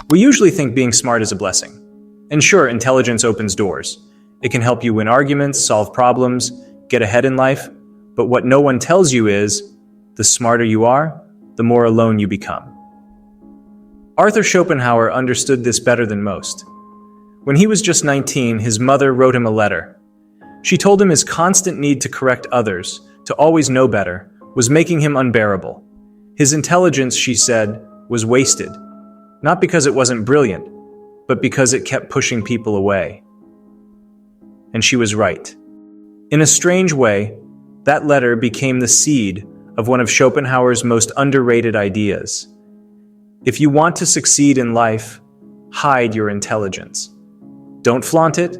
We usually think being smart is a blessing. And sure, intelligence opens doors. It can help you win arguments, solve problems, get ahead in life. But what no one tells you is, the smarter you are, the more alone you become. Arthur Schopenhauer understood this better than most. When he was just 19, his mother wrote him a letter. She told him his constant need to correct others, to always know better, was making him unbearable. His intelligence, she said, was wasted. Not because it wasn't brilliant, but because it kept pushing people away. And she was right. In a strange way, that letter became the seed of one of Schopenhauer's most underrated ideas. If you want to succeed in life, hide your intelligence. Don't flaunt it,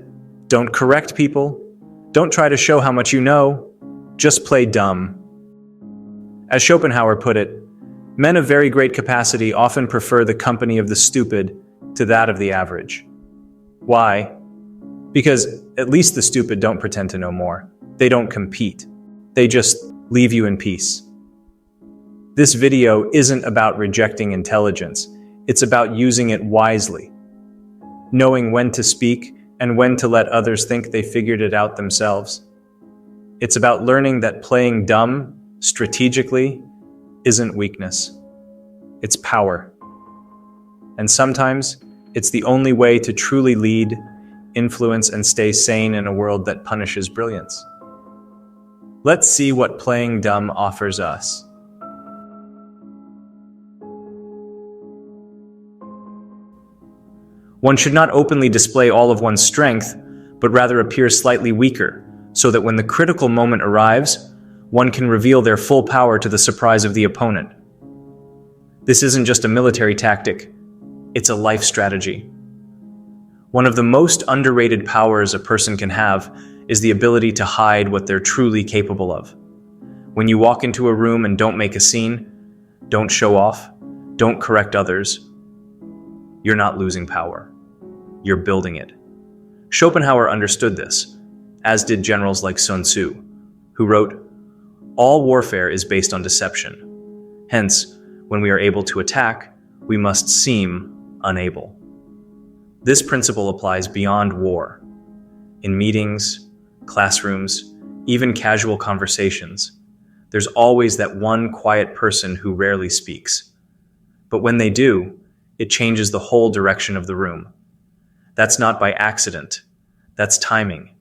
don't correct people, don't try to show how much you know, just play dumb. As Schopenhauer put it, men of very great capacity often prefer the company of the stupid to that of the average. Why? Because at least the stupid don't pretend to know more. They don't compete. They just leave you in peace. This video isn't about rejecting intelligence. It's about using it wisely. Knowing when to speak and when to let others think they figured it out themselves. It's about learning that playing dumb, strategically, isn't weakness. It's power. And sometimes, it's the only way to truly lead, influence, and stay sane in a world that punishes brilliance. Let's see what playing dumb offers us. One should not openly display all of one's strength, but rather appear slightly weaker, so that when the critical moment arrives, one can reveal their full power to the surprise of the opponent. This isn't just a military tactic, it's a life strategy. One of the most underrated powers a person can have is the ability to hide what they're truly capable of. When you walk into a room and don't make a scene, don't show off, don't correct others, you're not losing power. You're building it. Schopenhauer understood this, as did generals like Sun Tzu, who wrote, "All warfare is based on deception. Hence, when we are able to attack, we must seem unable." This principle applies beyond war. In meetings, classrooms, even casual conversations, there's always that one quiet person who rarely speaks. But when they do, it changes the whole direction of the room. That's not by accident. That's timing.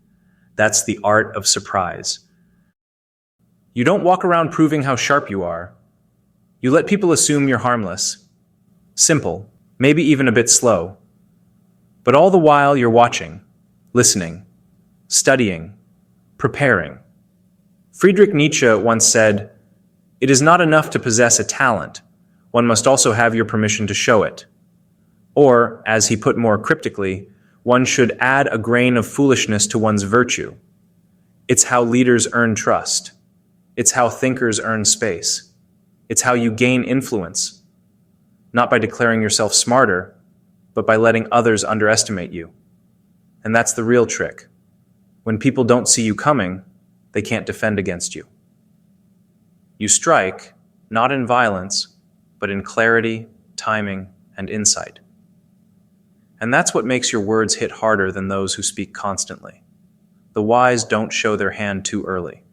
That's the art of surprise. You don't walk around proving how sharp you are. You let people assume you're harmless. Simple, maybe even a bit slow. But all the while you're watching, listening, studying, preparing. Friedrich Nietzsche once said, "It is not enough to possess a talent. One must also have your permission to show it." Or, as he put more cryptically, one should add a grain of foolishness to one's virtue. It's how leaders earn trust. It's how thinkers earn space. It's how you gain influence. Not by declaring yourself smarter, but by letting others underestimate you. And that's the real trick. When people don't see you coming, they can't defend against you. You strike, not in violence, but in clarity, timing, and insight. And that's what makes your words hit harder than those who speak constantly. The wise don't show their hand too early.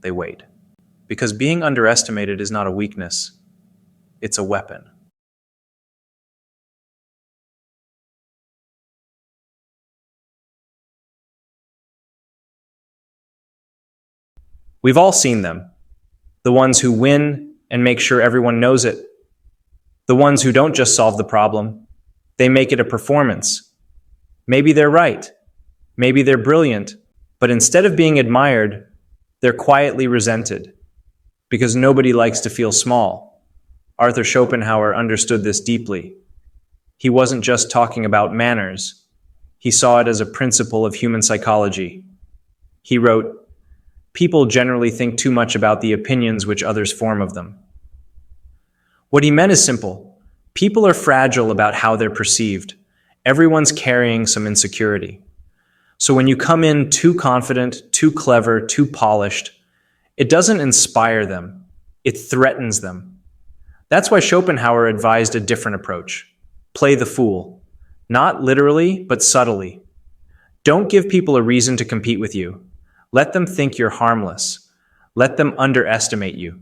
They wait. Because being underestimated is not a weakness, it's a weapon. We've all seen them. The ones who win and make sure everyone knows it. The ones who don't just solve the problem, they make it a performance. Maybe they're right. Maybe they're brilliant. But instead of being admired, they're quietly resented. Because nobody likes to feel small. Arthur Schopenhauer understood this deeply. He wasn't just talking about manners. He saw it as a principle of human psychology. He wrote, "People generally think too much about the opinions which others form of them." What he meant is simple. People are fragile about how they're perceived. Everyone's carrying some insecurity. So when you come in too confident, too clever, too polished, it doesn't inspire them. It threatens them. That's why Schopenhauer advised a different approach. Play the fool. Not literally, but subtly. Don't give people a reason to compete with you. Let them think you're harmless. Let them underestimate you.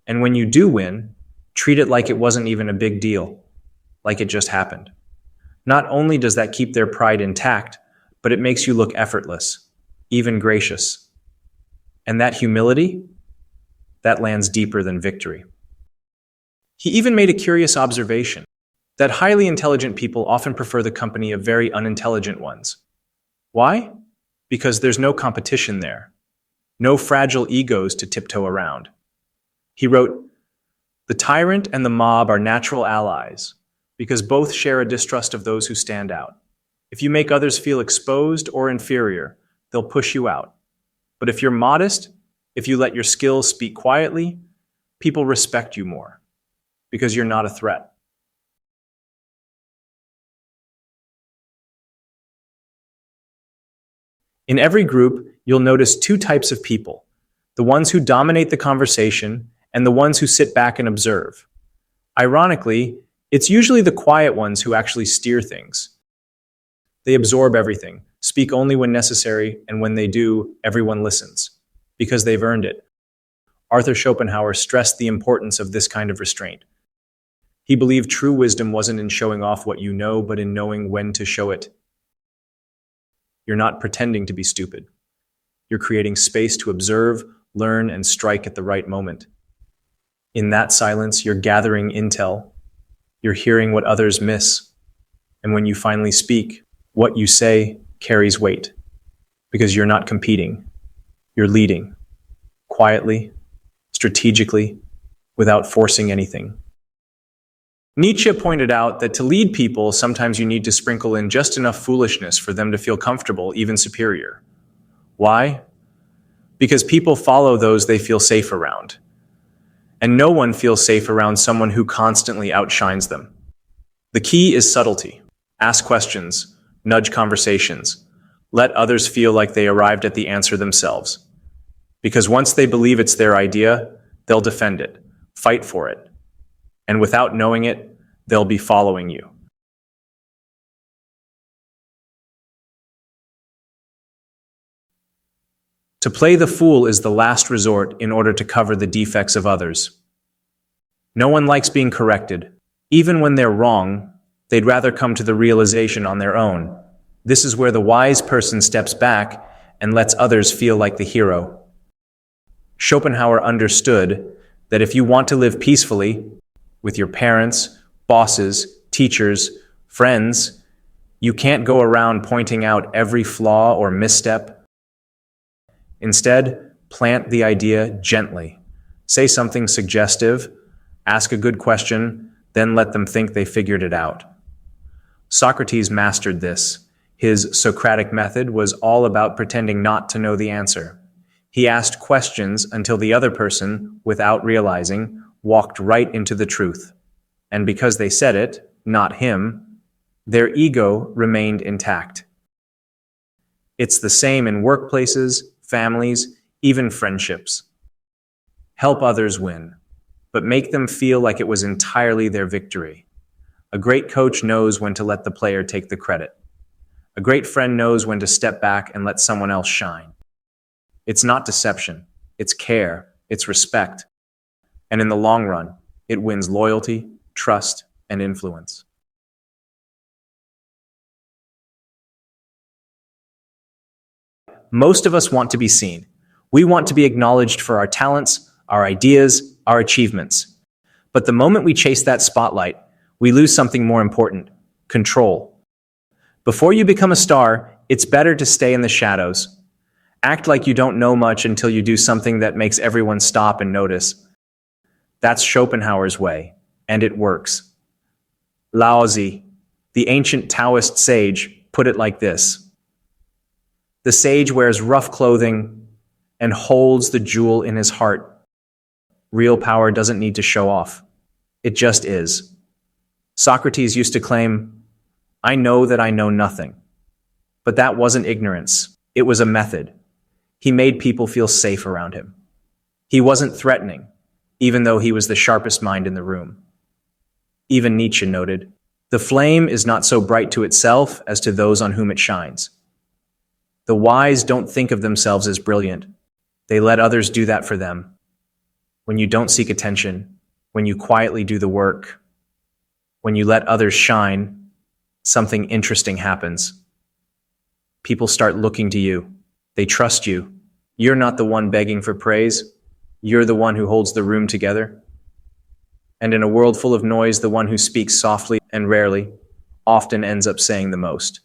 And when you do win, treat it like it wasn't even a big deal, like it just happened. Not only does that keep their pride intact, but it makes you look effortless, even gracious. And that humility, that lands deeper than victory. He even made a curious observation, that highly intelligent people often prefer the company of very unintelligent ones. Why? Because there's no competition there, no fragile egos to tiptoe around. He wrote, "The tyrant and the mob are natural allies, because both share a distrust of those who stand out. If you make others feel exposed or inferior, they'll push you out. But if you're modest, if you let your skills speak quietly, people respect you more, because you're not a threat." In every group, you'll notice two types of people: the ones who dominate the conversation and the ones who sit back and observe. Ironically, it's usually the quiet ones who actually steer things. They absorb everything, speak only when necessary, and when they do, everyone listens, because they've earned it. Arthur Schopenhauer stressed the importance of this kind of restraint. He believed true wisdom wasn't in showing off what you know, but in knowing when to show it. You're not pretending to be stupid. You're creating space to observe, learn, and strike at the right moment. In that silence, you're gathering intel. You're hearing what others miss. And when you finally speak, what you say carries weight. Because you're not competing. You're leading. Quietly, strategically, without forcing anything. Nietzsche pointed out that to lead people, sometimes you need to sprinkle in just enough foolishness for them to feel comfortable, even superior. Why? Because people follow those they feel safe around. And no one feels safe around someone who constantly outshines them. The key is subtlety. Ask questions, nudge conversations, let others feel like they arrived at the answer themselves. Because once they believe it's their idea, they'll defend it, fight for it. And without knowing it, they'll be following you. To play the fool is the last resort in order to cover the defects of others. No one likes being corrected. Even when they're wrong, they'd rather come to the realization on their own. This is where the wise person steps back and lets others feel like the hero. Schopenhauer understood that if you want to live peacefully, with your parents, bosses, teachers, friends, you can't go around pointing out every flaw or misstep. Instead, plant the idea gently. Say something suggestive, ask a good question, then let them think they figured it out. Socrates mastered this. His Socratic method was all about pretending not to know the answer. He asked questions until the other person, without realizing, walked right into the truth. And because they said it, not him, their ego remained intact. It's the same in workplaces, families, even friendships. Help others win, but make them feel like it was entirely their victory. A great coach knows when to let the player take the credit. A great friend knows when to step back and let someone else shine. It's not deception, it's care, it's respect. And in the long run, it wins loyalty, trust, and influence. Most of us want to be seen. We want to be acknowledged for our talents, our ideas, our achievements. But the moment we chase that spotlight, we lose something more important: control. Before you become a star, it's better to stay in the shadows. Act like you don't know much until you do something that makes everyone stop and notice. That's Schopenhauer's way, and it works. Lao Tzu, the ancient Taoist sage, put it like this: the sage wears rough clothing and holds the jewel in his heart. Real power doesn't need to show off. It just is. Socrates used to claim, "I know that I know nothing." But that wasn't ignorance. It was a method. He made people feel safe around him. He wasn't threatening, even though he was the sharpest mind in the room. Even Nietzsche noted, The flame is not so bright to itself as to those on whom it shines. The wise don't think of themselves as brilliant. They let others do that for them. When you don't seek attention, when you quietly do the work, when you let others shine, something interesting happens. People start looking to you. They trust you. You're not the one begging for praise. You're the one who holds the room together. And in a world full of noise, the one who speaks softly and rarely often ends up saying the most.